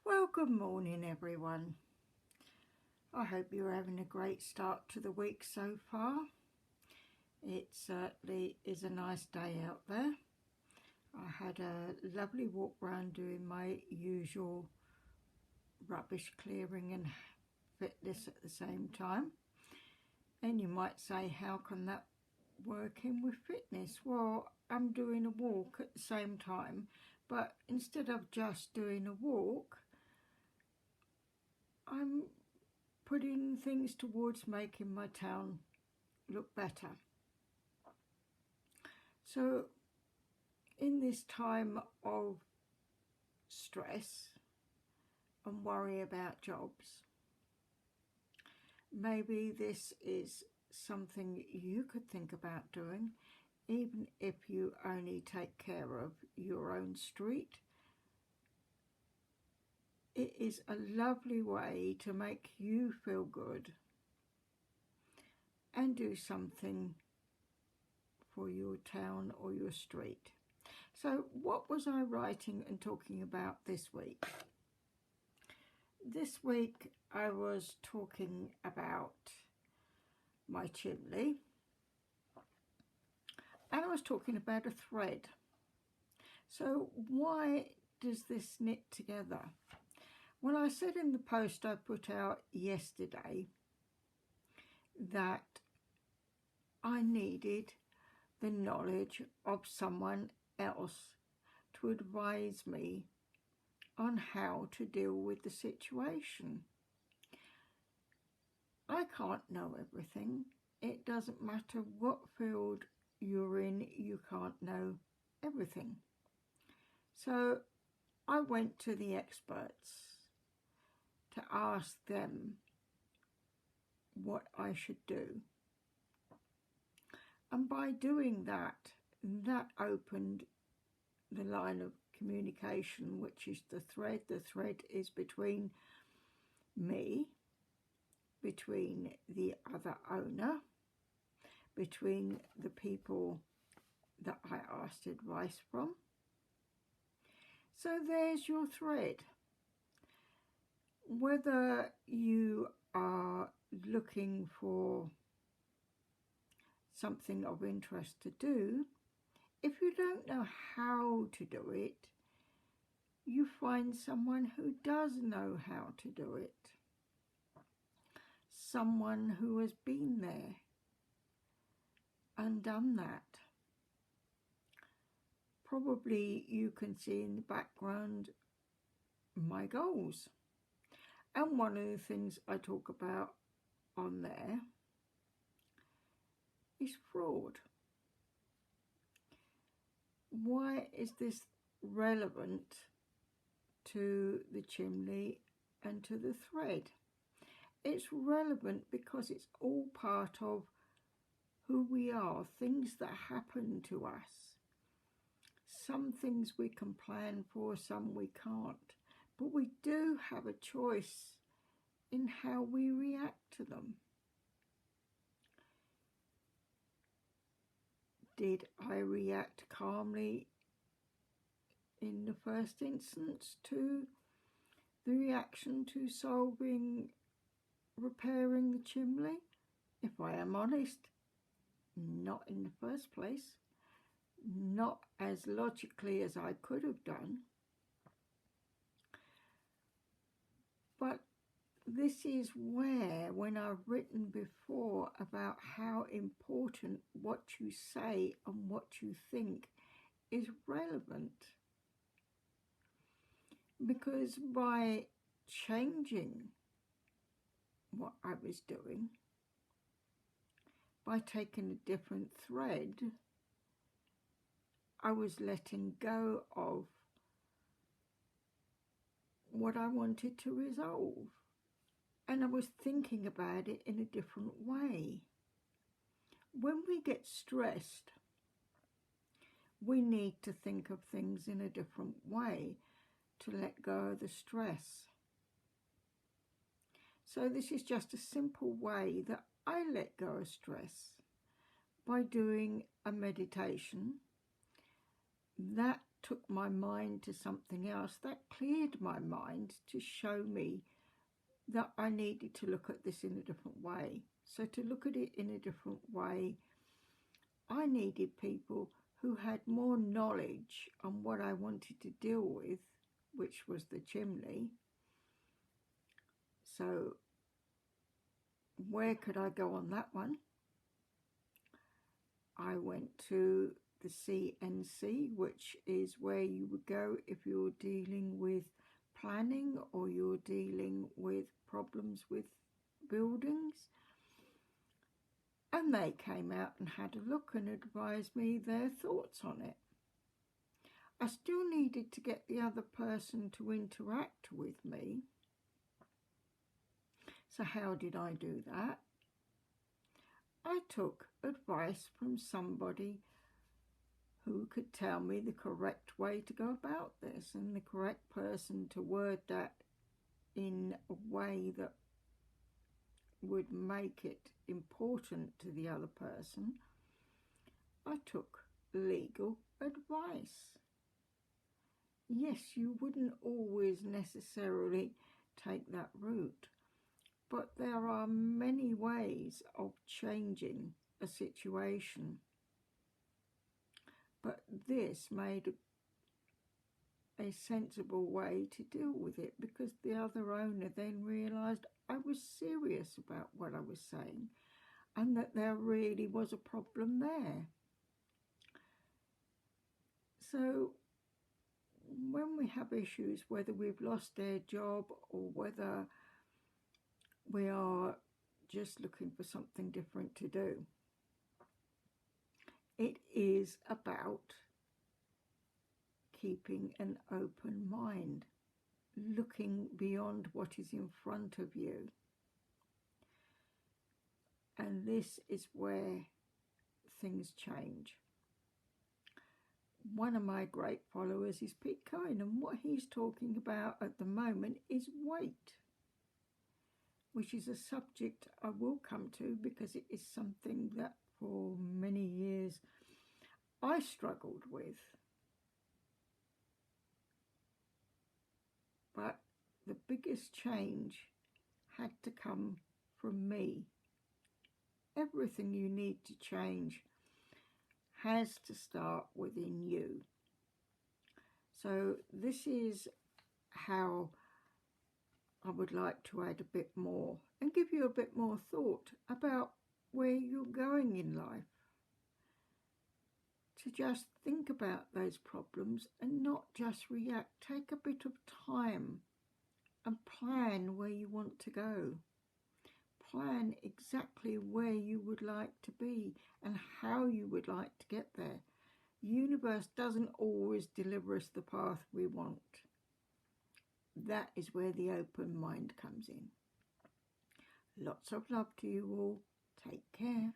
Well, good morning everyone. I hope you're having a great start to the week so far. It certainly is a nice day out there. I had a lovely walk round doing my usual rubbish clearing and fitness at the same time. And you might say, how can that work in with fitness? Well, I'm doing a walk at the same time, but instead of just doing a walk, I'm putting things towards making my town look better. So in this time of stress and worry about jobs, maybe this is something you could think about doing, even if you only take care of your own street. It is a lovely way to make you feel good and do something for your town or your street. So what was I writing and talking about this week? This week I was talking about my chimney, and I was talking about a thread. So why does this knit together? Well, I said in the post I put out yesterday that I needed the knowledge of someone else to advise me on how to deal with the situation. I can't know everything. It doesn't matter what field you're in, you can't know everything. So I went to the experts to ask them what I should do. And by doing that, that opened the line of communication, which is the thread. The thread is between me, between the other owner, between the people that I asked advice from. So there's your thread. Whether you are looking for something of interest to do, if you don't know how to do it, you find someone who does know how to do it. Someone who has been there and done that. Probably you can see in the background my goals. And one of the things I talk about on there is fraud. Why is this relevant to the chimney and to the thread? It's relevant because it's all part of who we are, things that happen to us. Some things we can plan for, some we can't. But we do have a choice in how we react to them. Did I react calmly in the first instance to the reaction to repairing the chimney? If I am honest, not in the first place, not as logically as I could have done. But this is where, when I've written before about how important what you say and what you think is relevant. Because by changing what I was doing, by taking a different thread, I was letting go of what I wanted to resolve. And I was thinking about it in a different way. When we get stressed, we need to think of things in a different way to let go of the stress. So this is just a simple way that I let go of stress by doing a meditation that took my mind to something else. That cleared my mind to show me that I needed to look at this in a different way. So to look at it in a different way, I needed people who had more knowledge on what I wanted to deal with, which was the chimney. So where could I go on that one? I went to the CNC, which is where you would go if you're dealing with planning or you're dealing with problems with buildings. And they came out and had a look and advised me their thoughts on it. I still needed to get the other person to interact with me. So how did I do that? I took advice from somebody who could tell me the correct way to go about this, and the correct person to word that in a way that would make it important to the other person. I took legal advice. Yes, you wouldn't always necessarily take that route, but there are many ways of changing a situation. But this made a sensible way to deal with it, because the other owner then realised I was serious about what I was saying and that there really was a problem there. So when we have issues, whether we've lost their job or whether we are just looking for something different to do, it is about keeping an open mind, looking beyond what is in front of you. And this is where things change. One of my great followers is Pete Cohen, and what he's talking about at the moment is weight, which is a subject I will come to because it is something that for many years I struggled with. But the biggest change had to come from me. Everything you need to change has to start within you. So this is how I would like to add a bit more and give you a bit more thought about where you're going in life. To just think about those problems and not just react. Take a bit of time and plan where you want to go. Plan exactly where you would like to be and how you would like to get there. The universe doesn't always deliver us the path we want. That is where the open mind comes in. Lots of love to you all. Take care.